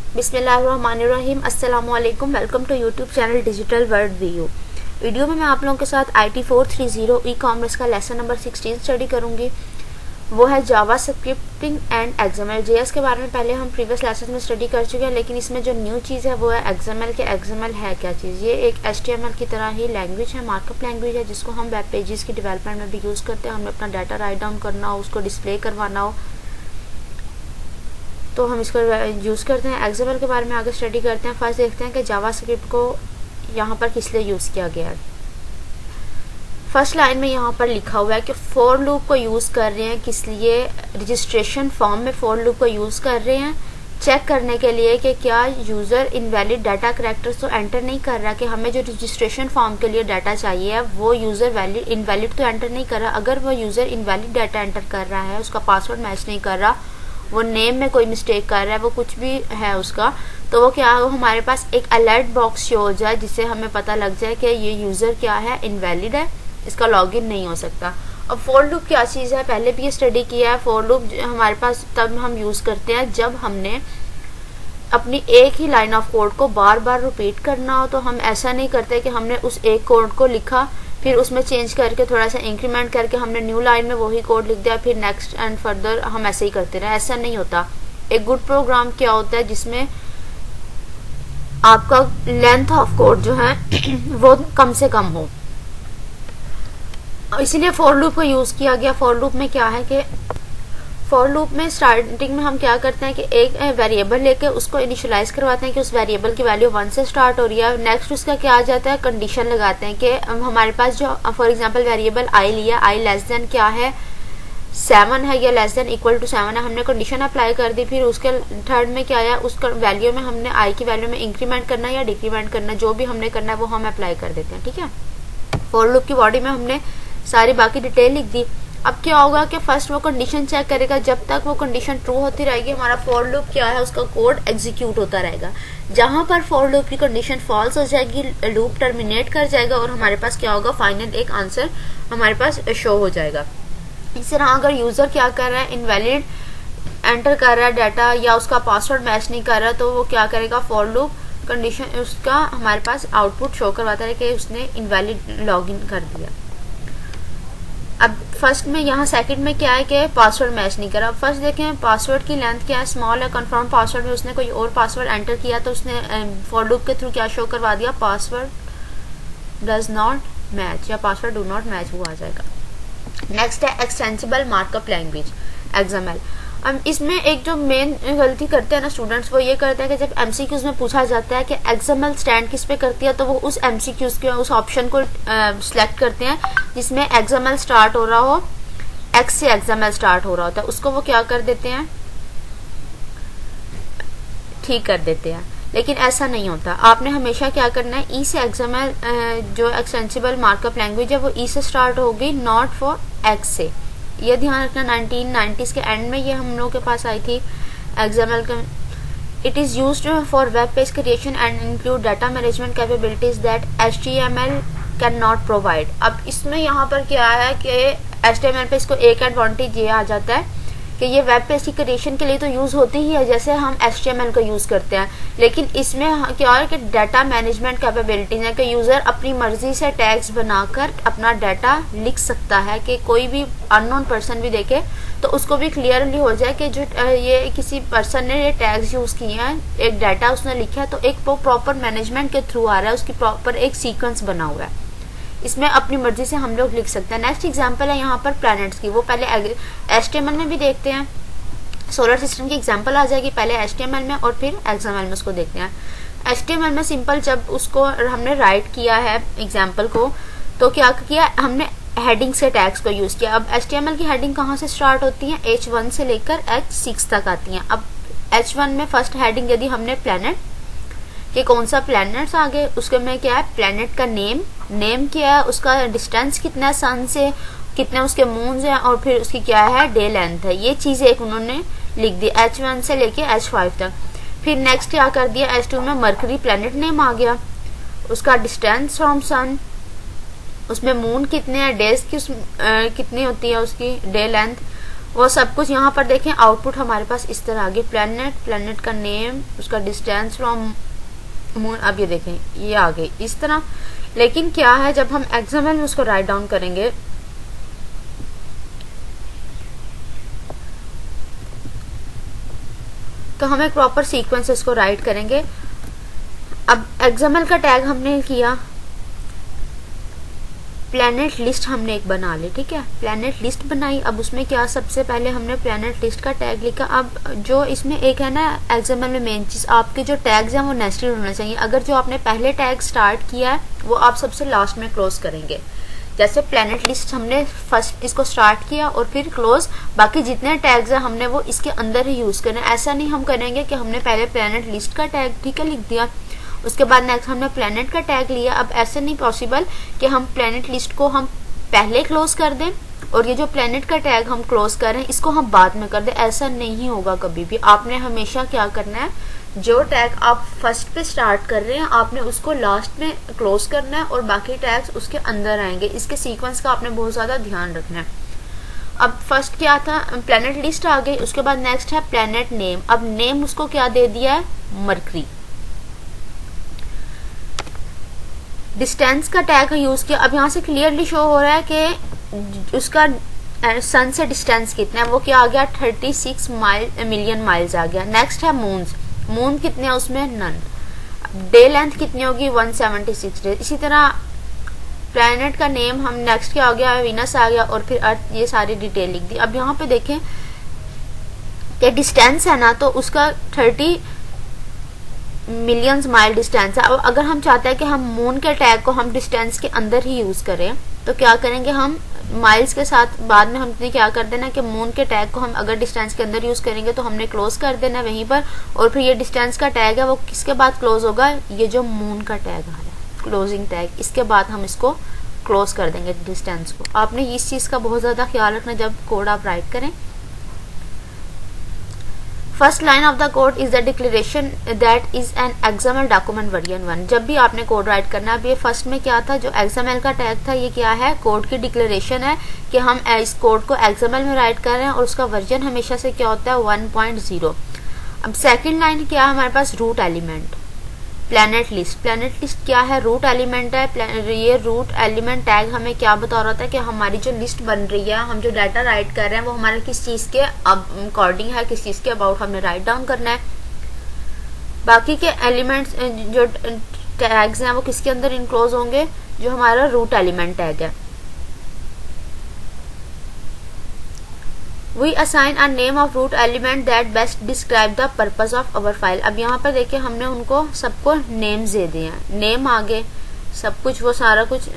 बिस्मिल्लाहिर्रहमानिर्रहीम। अस्सलाम वालेकुम। Welcome to YouTube channel digital world view. Video में मैं आप लोगों के साथ IT 430 ई कॉमर्स का लेसन नंबर 16 स्टडी करूंगी। वो है Java scripting and XML JS के बारे में पहले हम प्रीवियस लेसन में स्टडी कर चुके हैं, लेकिन इसमें जो न्यू चीज़ है वो है XML के। XML है क्या चीज़? ये एक HTML की तरह ही लैंग्वेज है, मार्कअप लैंग्वेज है, जिसको हम वेब पेजेस की डेवलपमेंट में भी यूज़ करते हैं। हमें अपना डाटा राइट डाउन करना हो, उसको डिस्प्ले करवाना हो, तो हम इसको यूज़ करते हैं। XML के बारे में आगे स्टडी करते हैं। फर्स्ट देखते हैं कि जावास्क्रिप्ट को यहाँ पर किस लिए यूज़ किया गया है। फर्स्ट लाइन में यहाँ पर लिखा हुआ है कि फॉर लूप को यूज़ कर रहे हैं किस लिए? रजिस्ट्रेशन फॉर्म में फॉर लूप को यूज़ कर रहे हैं चेक करने के लिए कि क्या यूज़र इनवैलिड डाटा कैरेक्टर्स तो एंटर नहीं कर रहा, कि हमें जो रजिस्ट्रेशन फॉर्म के लिए डाटा चाहिए है वो यूज़र इनवैलिड तो एंटर नहीं कर रहा। अगर वो यूज़र इनवैलिड डाटा एंटर कर रहा है, उसका पासवर्ड मैच नहीं कर रहा, वो नेम में कोई मिस्टेक कर रहा है, वो कुछ भी है उसका, तो वो क्या हो, हमारे पास एक अलर्ट बॉक्स शो हो जाए जिससे हमें पता लग जाए कि ये यूज़र क्या है, इनवैलिड है, इसका लॉगिन नहीं हो सकता। अब फॉर लूप क्या चीज़ है, पहले भी ये स्टडी किया है। फॉर लूप हमारे पास तब हम यूज़ करते हैं जब हमने अपनी एक ही लाइन ऑफ कोड को बार बार रिपीट करना हो। तो हम ऐसा नहीं करते कि हमने उस एक कोड को लिखा, फिर उसमें चेंज करके थोड़ा सा इंक्रीमेंट करके हमने न्यू लाइन में वही कोड लिख दिया, फिर नेक्स्ट एंड फर्दर हम ऐसे ही करते रहे। ऐसा नहीं होता। एक गुड प्रोग्राम क्या होता है जिसमें आपका लेंथ ऑफ कोड जो है वो कम से कम हो, इसीलिए फॉर लूप को यूज किया गया। फॉर लूप में क्या है कि फॉर लूप में स्टार्टिंग में हम क्या करते हैं कि एक वेरिएबल लेके उसको इनिशियलाइज करवाते हैं कि उस वेरिएबल की वैल्यू 1 से स्टार्ट हो रही है। नेक्स्ट उसका क्या आ जाता है, कंडीशन लगाते हैं कि हमारे पास जो फॉर एग्जांपल वेरिएबल आई लिया, आई लेस देन क्या है 7 है या लेस देन इक्वल टू 7 है, हमने कंडीशन अप्लाई कर दी। फिर उसके थर्ड में क्या आया, उस वैल्यू में हमने आई की वैल्यू में इंक्रीमेंट करना या डिक्रीमेंट करना, जो भी हमने करना है वो हम अप्लाई कर देते हैं। ठीक है, फॉर लूप की बॉडी में हमने सारी बाकी डिटेल लिख दी। अब क्या होगा कि फर्स्ट वो कंडीशन चेक करेगा, जब तक वो कंडीशन ट्रू होती रहेगी हमारा फॉर लूप क्या है, उसका कोड एग्जीक्यूट होता रहेगा। जहां पर फॉर लूप की कंडीशन फॉल्स हो जाएगी, लूप टर्मिनेट कर जाएगा और हमारे पास क्या होगा, फाइनल एक आंसर हमारे पास शो हो जाएगा। इस तरह अगर यूजर क्या कर रहा है, इनवैलिड एंटर कर रहा है डाटा या उसका पासवर्ड मैच नहीं कर रहा, तो वो क्या करेगा, फॉर लूप कंडीशन उसका हमारे पास आउटपुट शो करवाता है कि उसने इनवैलिड लॉगिन कर दिया। अब फर्स्ट में यहाँ सेकंड में क्या है कि पासवर्ड मैच नहीं करा। फर्स्ट देखें पासवर्ड की लेंथ क्या है, स्मॉल है। कंफर्म पासवर्ड में उसने कोई और पासवर्ड एंटर किया तो उसने फॉर लूप के थ्रू क्या शो करवा दिया, पासवर्ड डज नॉट मैच या पासवर्ड डू नॉट मैच, वो आ जाएगा। नेक्स्ट है एक्सटेंसिबल मार्कअप लैंग्वेज XML। अब इसमें एक जो मेन गलती करते हैं ना स्टूडेंट्स, वो ये करते हैं कि जब MCQs में पूछा जाता है कि XML स्टैंड किस पे करती है, तो वो उस MCQs के उस ऑप्शन को सिलेक्ट करते हैं जिसमें XML स्टार्ट हो रहा हो, X से XML स्टार्ट हो रहा होता है, उसको वो क्या कर देते हैं, ठीक कर देते हैं। लेकिन ऐसा नहीं होता। आपने हमेशा क्या करना है, E से XML जो एक्सटेंसिबल मार्कअप लैंग्वेज है वो E से स्टार्ट होगी, नॉट फॉर X से। ये ध्यान रखना। 1990s के एंड में ये हम लोगों के पास आई थी XML का। It is used for web page creation and include data management capabilities that HTML can not provide. अब इसमें यहाँ पर क्या है कि HTML पे इसको एक एडवांटेज ये आ जाता है कि ये वेब पेज की क्रिएशन के लिए तो यूज़ होती ही है, जैसे हम HTML को यूज़ करते हैं, लेकिन इसमें क्या है कि डाटा मैनेजमेंट कैपेबिलिटीज है कि यूज़र अपनी मर्जी से टैग्स बनाकर अपना डाटा लिख सकता है, कि कोई भी अननोन पर्सन भी देखे तो उसको भी क्लियरली हो जाए कि जो ये किसी पर्सन ने ये टैग्स यूज़ किए हैं, एक डाटा उसने लिखा है, तो एक प्रॉपर मैनेजमेंट के थ्रू आ रहा है, उसकी प्रॉपर एक सीक्वेंस बना हुआ है, इसमें अपनी मर्जी से हम लोग लिख सकते हैं। नेक्स्ट एग्जांपल है यहाँ पर प्लैनेट्स की, वो पहले HTML में भी देखते हैं, सोलर सिस्टम की एग्जांपल आ जाएगी पहले HTML में और फिर XML में उसको देखते हैं। HTML में सिंपल जब उसको हमने राइट किया है एग्जांपल को, तो क्या किया हमने, हेडिंग्स के टैग्स को यूज किया। अब HTML की हेडिंग कहाँ से स्टार्ट होती है, H1 से लेकर H6 तक आती हैं। अब H1 में फर्स्ट हेडिंग यदि हमने प्लैनेट कि कौन सा प्लैनेट्स आ गए, उसके में क्या है, प्लैनेट का नेम क्या है, उसका डिस्टेंस कितना है सन से, कितने उसके मून्स हैं, और फिर उसकी क्या है डे लेंथ है, ये चीज़ एक उन्होंने लिख दी H1 से लेके H5 तक। फिर नेक्स्ट क्या कर दिया, H2 में मरकरी प्लैनेट नेम आ गया, उसका डिस्टेंस फ्रॉम सन, उसमें मून कितने हैं, डेज की कितनी होती है उसकी डे लेंथ, वो सब कुछ यहाँ पर देखें आउटपुट हमारे पास इस तरह आ गई, प्लैनेट, प्लैनेट का नेम, उसका डिस्टेंस फ्रॉम मून, अब ये देखें ये आ गई इस तरह। लेकिन क्या है जब हम एक्सएमएल में उसको राइट डाउन करेंगे तो हम एक प्रॉपर सीक्वेंस इसको राइट करेंगे। अब एक्सएमएल का टैग हमने किया, प्लैनेट लिस्ट हमने एक बना ली, ठीक है, प्लैनेट लिस्ट बनाई। अब उसमें क्या, सबसे पहले हमने प्लैनेट लिस्ट का टैग लिखा। अब जो इसमें एक है ना एक्सएमएल में मेन चीज, आपके जो टैग्स हैं वो नेस्टेड होना चाहिए। अगर जो आपने पहले टैग स्टार्ट किया है वो आप सबसे लास्ट में क्लोज करेंगे। जैसे प्लैनेट लिस्ट हमने फर्स्ट इसको स्टार्ट किया और फिर क्लोज, बाकी जितने टैग्स हैं हमने वो इसके अंदर ही यूज करना है। ऐसा नहीं हम करेंगे कि हमने पहले प्लैनेट लिस्ट का टैग, ठीक है, लिख दिया, उसके बाद नेक्स्ट हमने प्लैनेट का टैग लिया। अब ऐसे नहीं पॉसिबल कि हम प्लैनेट लिस्ट को हम पहले क्लोज कर दें और ये जो प्लैनेट का टैग हम क्लोज कर रहे हैं इसको हम बाद में कर दें, ऐसा नहीं होगा कभी भी। आपने हमेशा क्या करना है, जो टैग आप फर्स्ट पे स्टार्ट कर रहे हैं आपने उसको लास्ट में क्लोज करना है और बाकी टैग्स उसके अंदर आएंगे। इसके सीक्वेंस का आपने बहुत ज्यादा ध्यान रखना है। अब फर्स्ट क्या था, प्लैनेट लिस्ट आ गई, उसके बाद नेक्स्ट है प्लैनेट नेम। अब नेम उसको क्या दे दिया है, मरकरी। डिस्टेंस का टैग यूज किया। अब यहाँ से क्लियरली शो हो रहा है कि उसका सन से डिस्टेंस कितना है, वो क्या आ गया 36 मिलियन माइल्स आ गया। नेक्स्ट है मून्स, मून कितने हैं उसमें, नन। डे लेंथ कितनी होगी 176 डेज। इसी तरह प्लैनेट का नेम हम नेक्स्ट क्या हो गया, वीनस आ गया और फिर अर्थ, ये सारी डिटेल लिख दी। अब यहाँ पे देखें कि डिस्टेंस है ना तो उसका 30 मिलियंस माइल डिस्टेंस है। अब अगर हम चाहते हैं कि हम मून के टैग को हम डिस्टेंस के अंदर ही यूज करें तो क्या करेंगे, हम माइल्स के साथ बाद में हमने क्या कर देना कि मून के टैग को हम अगर डिस्टेंस के अंदर यूज करेंगे तो हमने क्लोज कर देना वहीं पर, और फिर ये डिस्टेंस का टैग है वो किसके बाद क्लोज होगा, ये जो मून का टैग आ रहा है क्लोजिंग टैग, इसके बाद हम इसको क्लोज कर देंगे डिस्टेंस को। आपने इस चीज का बहुत ज्यादा ख्याल रखना जब कोड आप राइट करें। First line of the code is the declaration that is an XML document version 1। जब भी आपने कोड राइट करना है, अब ये फर्स्ट में क्या था, जो एक्सएमएल का टैग था ये क्या है, कोड की डिक्लेरेशन है कि हम इस कोड को एक्सएमएल में राइट कर रहे हैं और उसका वर्जन हमेशा से क्या होता है 1.0। अब सेकंड लाइन क्या है हमारे पास, root element, planet list. Planet list क्या है, रूट एलिमेंट है। ये रूट एलिमेंट टैग हमें क्या बता रहा था कि हमारी जो लिस्ट बन रही है, हम जो डाटा राइट कर रहे हैं वो हमारे किस चीज के अकॉर्डिंग है, किस चीज के अबाउट हमने राइट डाउन करना है। बाकी के एलिमेंट्स जो टैग्स हैं वो किसके अंदर इनक्लोज होंगे, जो हमारा रूट एलिमेंट टैग है। We assign a name of root element that best describe the purpose of our file। अब यहाँ पर देखिए हमने उनको सबको नेम्स दे दिए हैं, नेम आगे सब कुछ वो सारा कुछ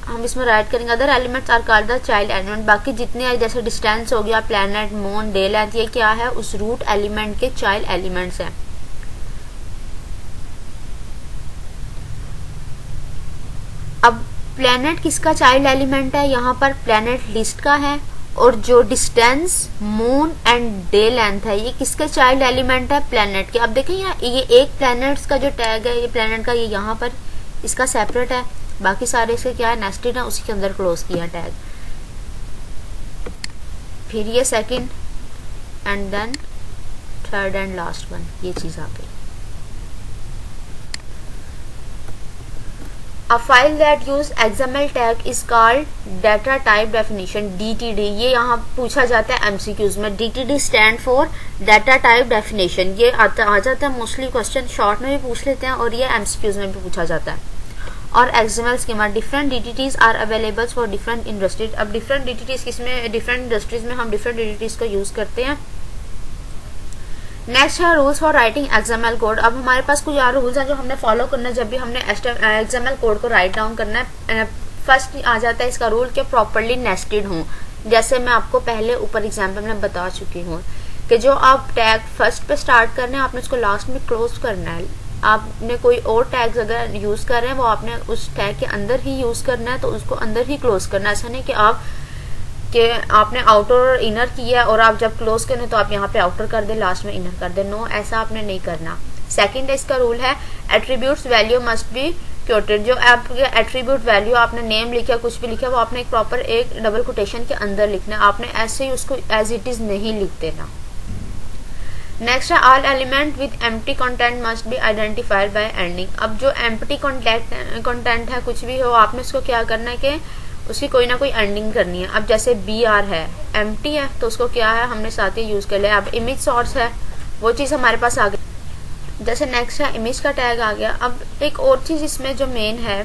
हम इसमें राइट करेंगे। Other elements are called the child element. बाकी जितने जैसे डिस्टेंस हो गया, प्लैनेट, मून, डे लेंथ, ये क्या है, उस रूट एलिमेंट के चाइल्ड एलिमेंट्स हैं। अब प्लैनेट किसका चाइल्ड एलिमेंट है, यहाँ पर प्लैनेट लिस्ट का है, और जो distance, moon and day length है ये किसका चाइल्ड एलिमेंट है, प्लैनेट के। अब देखें ये एक प्लैनेट्स का जो टैग है, ये प्लैनेट का, ये यहाँ पर इसका सेपरेट है, बाकी सारे इसके क्या है, नेस्टेड है, उसी के अंदर क्लोज किया टैग। फिर ये second and then third and last one, ये चीज आ गई। A file that use XML tag is called data type definition, DTD। ये यहाँ पूछा जाता है MCQs में। DTD stand for data type definition। ये आ जाता है मोस्टली क्वेश्चन, शॉर्ट में भी पूछ लेते हैं और ये MCQs में भी पूछा जाता है। और XML schema, different DTDs are available for different industries। अब different DTDs किसमें, different industries में हम different DTDs का यूज करते हैं। नेक्स्ट है rules for writing XML code. अब हमारे पास कुछ रूल्स हैं जो हमने फॉलो करना है जब भी हमने एक्सएमएल कोड को राइट डाउन करना है। फर्स्ट आ जाता है इसका रूल कि प्रॉपर्ली नेस्टेड हो। जैसे मैं आपको पहले ऊपर एग्जाम्पल में बता चुकी हूँ कि जो आप टैग फर्स्ट पे स्टार्ट कर रहे हैं आपने उसको लास्ट में क्लोज करना है। आपने कोई और टैग्स अगर यूज कर रहे हैं वो आपने उस टैग के अंदर ही यूज करना है, तो उसको अंदर ही क्लोज करना है। ऐसा नहीं कि आपने आउटर और इनर किया और आप जब क्लोज करें तो आप यहाँ पे आउटर कर दे, लास्ट में इनर कर दे। नो, ऐसा आपने नहीं करना। सेकंड इसका रूल है एट्रीब्यूट्स वैल्यू मस्ट बी क्योटेड, जो आपके एट्रीब्यूट वैल्यू आपने नेम लिखा, कुछ भी लिखा, वो आपने एक प्रॉपर एक डबल कोटेशन के अंदर लिखना है, आपने ऐसे ही उसको एज इट इज नहीं लिख देना। नेक्स्ट है all element with empty content must be identified by ending. अब जो एम्प्टी कंटेंट है, कुछ भी हो, आपने उसको क्या करना है कि उसकी कोई ना कोई एंडिंग करनी है। अब जैसे बी आर है, एम्प्टी है, तो उसको क्या है हमने साथ ही यूज कर लिया। अब इमेज सोर्स है, वो चीज़ हमारे पास आ गई। जैसे नेक्स्ट है इमेज का टैग आ गया। अब एक और चीज़ इसमें जो मेन है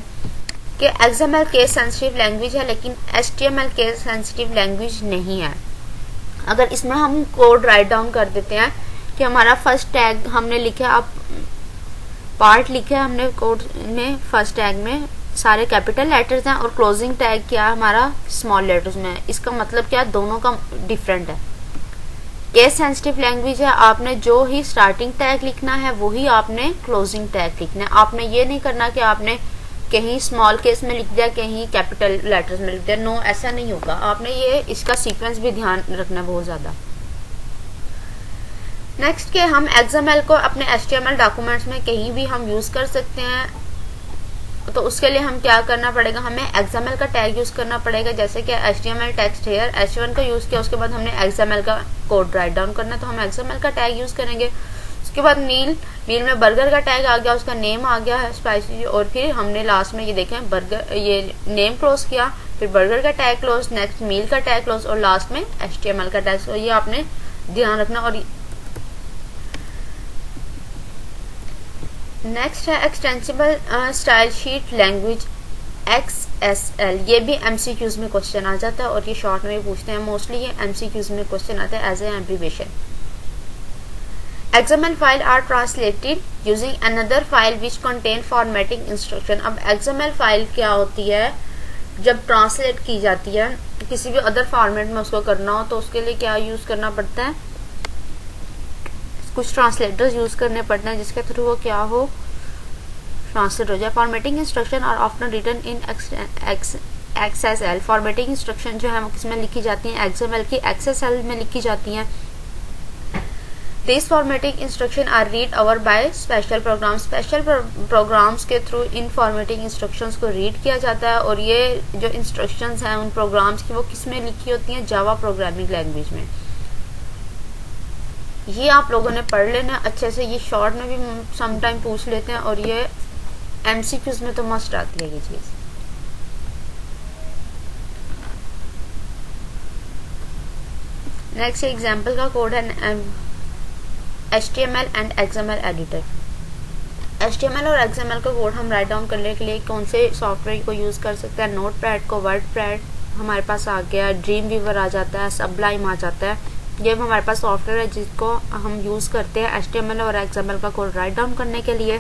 कि XML केस सेंसिटिव लैंग्वेज है, लेकिन HTML केस सेंसिटिव लैंग्वेज नहीं है। अगर इसमें हम कोड राइट डाउन कर देते हैं कि हमारा फर्स्ट टैग हमने लिखा, अब पार्ट लिखा है हमने कोड में, फर्स्ट टैग में सारे कैपिटल लेटर्स हैं और क्लोजिंग टैग क्या है हमारा स्मॉल लेटर्स में है। इसका मतलब क्या है, दोनों का डिफरेंट है। केस सेंसिटिव लैंग्वेज है, आपने जो ही स्टार्टिंग टैग लिखना है वही आपने क्लोजिंग टैग लिखना है। आपने ये नहीं करना कि आपने कहीं स्मॉल केस में लिख दिया, कहीं कैपिटल लेटर्स में लिख दिया। नो, ऐसा नहीं होगा। आपने ये इसका सीक्वेंस भी ध्यान रखना बहुत ज्यादा। नेक्स्ट के हम XML को अपने HTML डॉक्यूमेंट्स में कहीं भी हम यूज कर सकते हैं, तो उसके लिए हम क्या करना पड़ेगा, हमें XML का टैग यूज करना पड़ेगा। जैसे कि HTML टेक्स्ट हेयर H1 का यूज किया, उसके बाद हमने XML का कोड राइट डाउन करना, तो हम XML का टैग यूज करेंगे। उसके बाद मील में बर्गर का टैग आ गया, उसका नेम आ गया है स्पाइसी, और फिर हमने लास्ट में ये देखें बर्गर, ये नेम क्लोज किया, फिर बर्गर का टैग क्लोज, नेक्स्ट मील का टैग क्लोज, और लास्ट में HTML का टैग। तो ये आपने ध्यान रखना। और नेक्स्ट है extensible style sheet language XSL। ये भी MCQs में क्वेश्चन आ जाता है और ये शॉर्ट में भी पूछते हैं। मोस्टली ये MCQs में क्वेश्चन आता है as a abbreviation. XML file are translated using another file which contain formatting instruction. अब XML फाइल क्या होती है, जब ट्रांसलेट की जाती है किसी भी अदर फॉर्मेट में उसको करना हो, तो उसके लिए क्या यूज करना पड़ता है, कुछ ट्रांसलेटर्स यूज करने पड़ते हैं जिसके थ्रू वो क्या हो, ट्रांसलेट हो जाए। Formatting instruction are often written in XSL। Formatting instruction जो है वो किसमें लिखी जाती हैं, XML की XSL में लिखी जाती हैं। This formatting instruction are read over by special program. Special programs के थ्रू इन फॉर्मेटिंग इंस्ट्रक्शंस को रीड किया जाता है, और ये जो इंस्ट्रक्शंस हैं उन प्रोग्राम्स की वो किसमें लिखी होती हैं, जावा प्रोग्रामिंग लैंग्वेज में। ये आप लोगों ने पढ़ लेना अच्छे से, ये शॉर्ट में भी सम टाइम पूछ लेते हैं, और ये MCQs में तो मस्ट आती है ये चीज। नेक्स्ट एग्जांपल का कोड है HTML and XML editor. HTML और XML का कोड हम राइट डाउन करने के लिए कौन से सॉफ्टवेयर को यूज कर सकते हैं, नोटपैड को, वर्डपैड हमारे पास आ गया, ड्रीम वीवर आ जाता है, सबलाइम आ जाता है। ये हमारे पास सॉफ्टवेयर है जिसको हम यूज करते हैं HTML और XML का कोड राइट डाउन करने के लिए।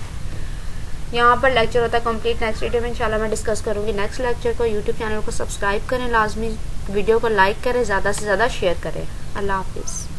यहाँ पर लेक्चर होता है कंप्लीट। नेक्स्ट वीडियो में इंशाल्लाह मैं डिस्कस करूंगी नेक्स्ट लेक्चर को। यूट्यूब चैनल को सब्सक्राइब करें लाजमी, वीडियो को लाइक करें, ज़्यादा से ज़्यादा शेयर करें। अल्लाह हाफिज़।